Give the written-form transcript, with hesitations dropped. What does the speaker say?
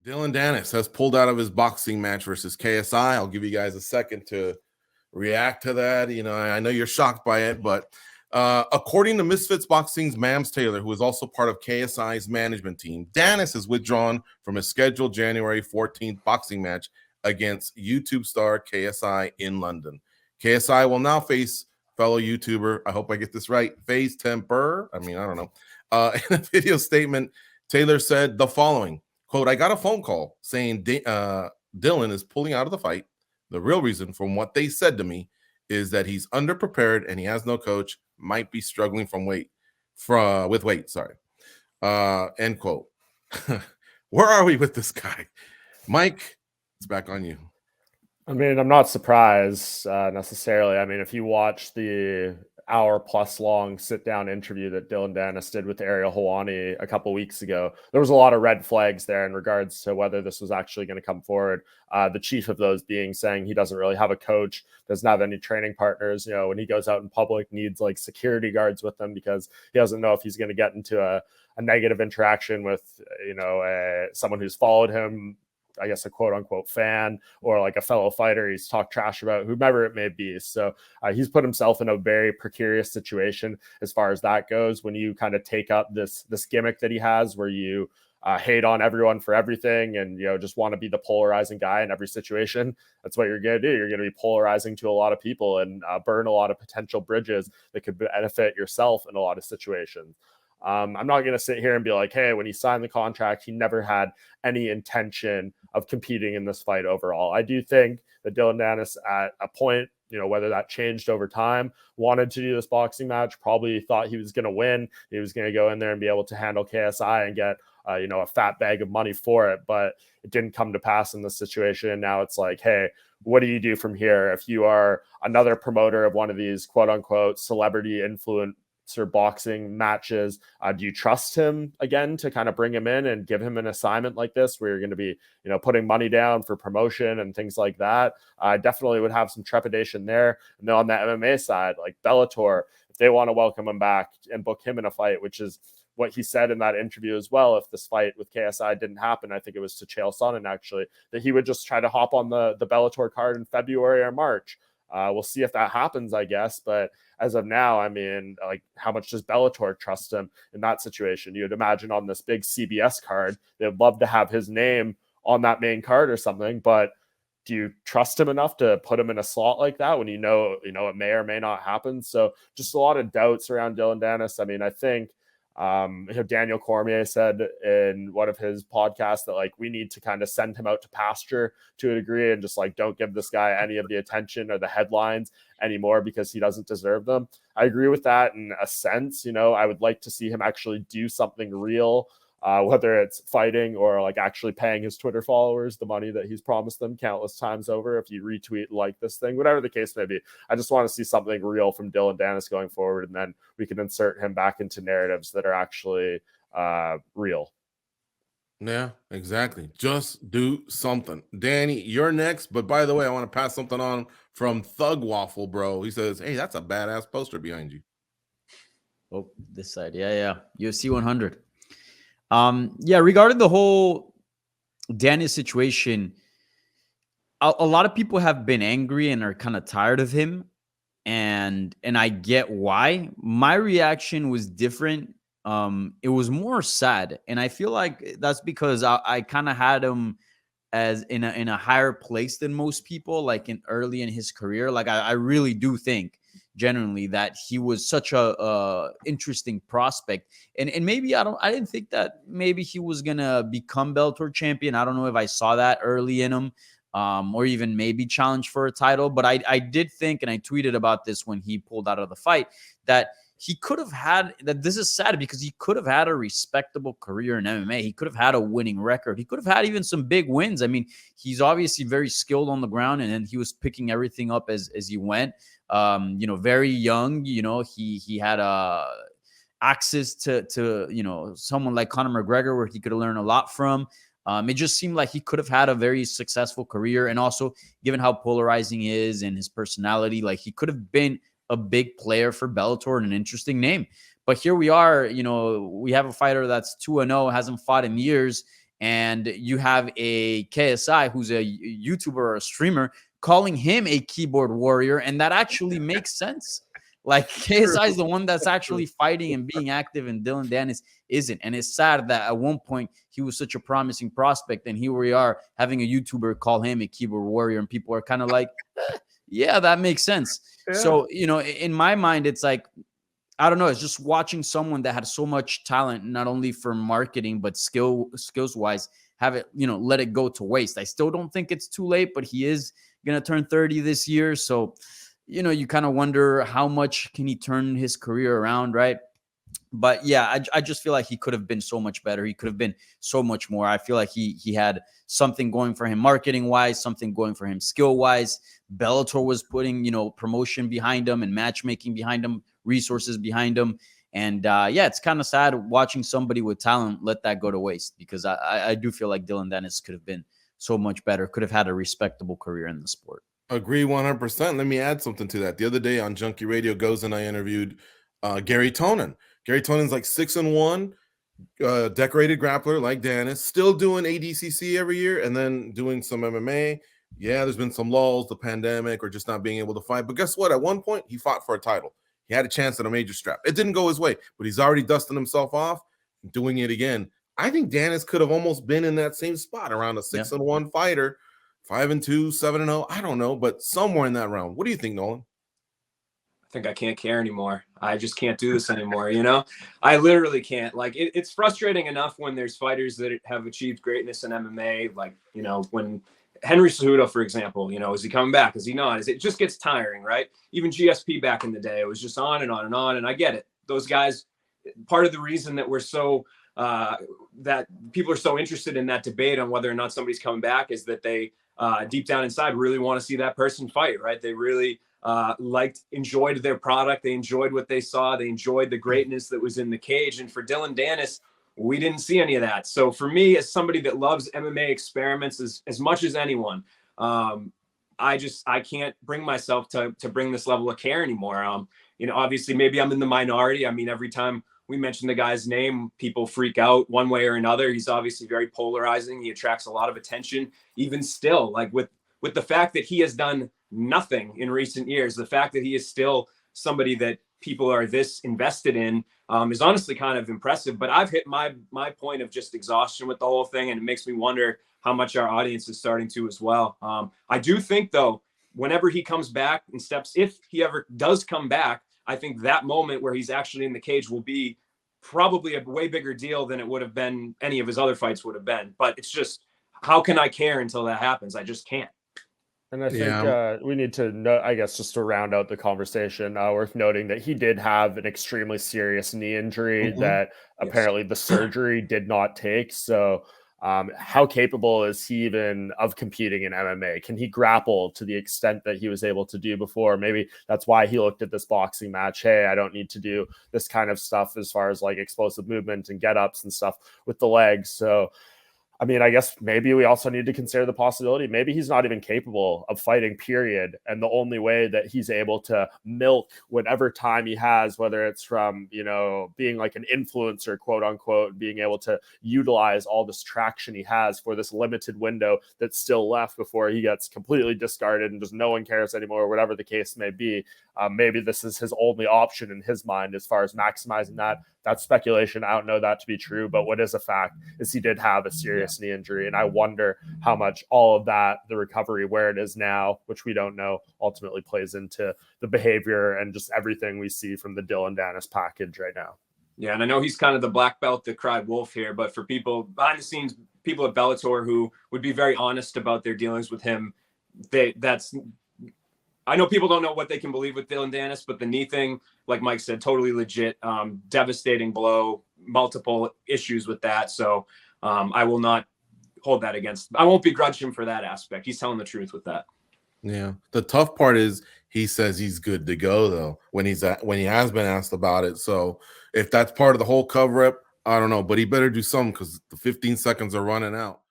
Dillon Danis has pulled out of his boxing match versus KSI. I'll give you guys a second to react to that. I know you're shocked by it, but according to Misfits Boxing's Mams Taylor, who is also part of KSI's management team, Danis is withdrawn from his scheduled January 14th boxing match against YouTube star KSI in London. KSI will now face fellow YouTuber, I hope I get this right, FaZe Temper. I don't know. In a video statement, Taylor said the following, quote, "I got a phone call saying Dillon is pulling out of the fight. The real reason, from what they said to me, is that he's underprepared and he has no coach, might be struggling with weight. Sorry." End quote. Where are we with this guy? Mike, it's back on you. I'm not surprised necessarily. If you watch the hour-plus long sit-down interview that Dillon Danis did with Ariel Helwani a couple weeks ago, there was a lot of red flags there in regards to whether this was actually going to come forward. The chief of those being saying he doesn't really have a coach, doesn't have any training partners. When he goes out in public, needs like security guards with him because he doesn't know if he's going to get into a negative interaction with, someone who's followed him, I guess a quote unquote fan, or like a fellow fighter he's talked trash about, whomever it may be. So he's put himself in a very precarious situation as far as that goes. When you kind of take up this gimmick that he has where you hate on everyone for everything and, just want to be the polarizing guy in every situation, that's what you're going to do. You're going to be polarizing to a lot of people and burn a lot of potential bridges that could benefit yourself in a lot of situations. I'm not going to sit here and be like, hey, when he signed the contract, he never had any intention of competing in this fight overall. I do think that Dillon Danis at a point, whether that changed over time, wanted to do this boxing match, probably thought he was going to win. He was going to go in there and be able to handle KSI and get, a fat bag of money for it. But it didn't come to pass in this situation. And now it's like, hey, what do you do from here? If you are another promoter of one of these quote unquote celebrity influence or boxing matches, do you trust him again to kind of bring him in and give him an assignment like this where you're going to be putting money down for promotion and things like that? I definitely would have some trepidation there. And then on the MMA side, like Bellator, if they want to welcome him back and book him in a fight, which is what he said in that interview as well, if this fight with KSI didn't happen, I think it was to Chael Sonnen actually, that he would just try to hop on the Bellator card in February or March. We'll see if that happens, I guess. But as of now, how much does Bellator trust him in that situation? You'd imagine on this big CBS card, they'd love to have his name on that main card or something. But do you trust him enough to put him in a slot like that when it may or may not happen? So just a lot of doubts around Dillon Danis. I think Daniel Cormier said in one of his podcasts that we need to kind of send him out to pasture to a degree and just don't give this guy any of the attention or the headlines anymore because he doesn't deserve them. I agree with that in a sense. I would like to see him actually do something real, whether it's fighting or actually paying his Twitter followers the money that he's promised them countless times over. If you retweet this thing, whatever the case may be, I just want to see something real from Dillon Danis going forward. And then we can insert him back into narratives that are actually real. Yeah, exactly. Just do something. Danny, you're next. But by the way, I want to pass something on from Thug Waffle, bro. He says, hey, that's a badass poster behind you. Oh, this side. Yeah. UFC 100. Regarding the whole Danis situation, a lot of people have been angry and are kind of tired of him. And I get why. My reaction was different. It was more sad. And I feel like that's because I kind of had him as in a higher place than most people, early in his career. I really do think genuinely that he was such a interesting prospect, and maybe I didn't think that maybe he was gonna become Bellator champion. I don't know if I saw that early in him, or even maybe challenge for a title. But I did think, and I tweeted about this when he pulled out of the fight, that he could have had that. This is sad because he could have had a respectable career in MMA. He could have had a winning record. He could have had even some big wins. He's obviously very skilled on the ground, and he was picking everything up as he went. Very young. He had access to someone like Conor McGregor, where he could learn a lot from. It just seemed like he could have had a very successful career, and also given how polarizing he is and his personality, he could have been a big player for Bellator and an interesting name. But here we are, we have a fighter that's 2-0, hasn't fought in years, and you have a KSI who's a YouTuber or a streamer calling him a keyboard warrior, and that actually makes sense. Like KSI is the one that's actually fighting and being active, and Dillon Danis isn't. And it's sad that at one point he was such a promising prospect, and here we are having a YouTuber call him a keyboard warrior, and people are kind of like, yeah, that makes sense. Yeah. So, you know, in my mind, it's like, I don't know. It's just watching someone that had so much talent, not only for marketing, but skills wise, have it, you know, let it go to waste. I still don't think it's too late, but he is going to turn 30 this year. So, you know, you kind of wonder how much can he turn his career around, right? But yeah, I just feel like he could have been so much better. He could have been so much more. I feel like he had something going for him marketing wise, something going for him skill wise. Bellator was putting, you know, promotion behind him and matchmaking behind him, resources behind him. And yeah, it's kind of sad watching somebody with talent let that go to waste, because I do feel like Dillon Danis could have been so much better, could have had a respectable career in the sport. Agree 100%. Let me add something to that. The other day on Junkie Radio Goes, and I interviewed Gary Tonin. Gary Tonin's like 6-1, decorated grappler like Danis, still doing ADCC every year and then doing some MMA. Yeah, there's been some lulls, the pandemic, or just not being able to fight. But guess what? At one point, he fought for a title. He had a chance at a major strap. It didn't go his way, but he's already dusting himself off, doing it again. I think Danis could have almost been in that same spot, around a 6-1 fighter, 5-2, 7-0. I don't know, but somewhere in that realm. What do you think, Nolan? I think I can't care anymore. I just can't do this anymore. You know, I literally can't. Like, it's frustrating enough when there's fighters that have achieved greatness in MMA. Like, you know, when Henry Cejudo, for example, you know, is he coming back? Is he not? It just gets tiring, right? Even GSP back in the day, it was just on and on and on. And I get it. Those guys, part of the reason that we're so, that people are so interested in that debate on whether or not somebody's coming back is that they deep down inside really want to see that person fight, right? They really enjoyed their product. They enjoyed what they saw. They enjoyed the greatness that was in the cage. And for Dillon Danis, we didn't see any of that. So for me, as somebody that loves MMA experiments as much as anyone, I can't bring myself to bring this level of care anymore. You know, obviously maybe I'm in the minority. I mean, every time we mention the guy's name, people freak out one way or another. He's obviously very polarizing. He attracts a lot of attention. Even still, like with the fact that he has done nothing in recent years, the fact that he is still somebody that people are this invested in is honestly kind of impressive. But I've hit my point of just exhaustion with the whole thing, and it makes me wonder how much our audience is starting to as well. I do think, though, whenever he comes back and if he ever does come back, I think that moment where he's actually in the cage will be probably a way bigger deal than it would have been any of his other fights would have been. But it's just, how can I care until that happens? I just can't. And I think we need to know, I guess, just to round out the conversation, worth noting that he did have an extremely serious knee injury that apparently the surgery did not take. So how capable is he even of competing in MMA? Can he grapple to the extent that he was able to do before? Maybe that's why he looked at this boxing match. Hey, I don't need to do this kind of stuff as far as like explosive movement and get-ups and stuff with the legs. So I mean, I guess maybe we also need to consider the possibility. Maybe he's not even capable of fighting, period. And the only way that he's able to milk whatever time he has, whether it's from, you know, being like an influencer, quote unquote, being able to utilize all this traction he has for this limited window that's still left before he gets completely discarded and just no one cares anymore, whatever the case may be. Maybe this is his only option in his mind as far as maximizing that. That's speculation. I don't know that to be true, but what is a fact is he did have a serious knee injury. And I wonder how much all of that, the recovery where it is now, which we don't know, ultimately plays into the behavior and just everything we see from the Dillon Danis package right now. Yeah, and I know he's kind of the black belt that cried wolf here, but for people behind the scenes, people at Bellator who would be very honest about their dealings with him, I know people don't know what they can believe with Dillon Danis, but the knee thing, like Mike said, totally legit, devastating blow, multiple issues with that. So I will not hold that I won't begrudge him for that aspect. He's telling the truth with that. Yeah. The tough part is he says he's good to go though when he has been asked about it. So if that's part of the whole cover up, I don't know, but he better do something because the 15 seconds are running out.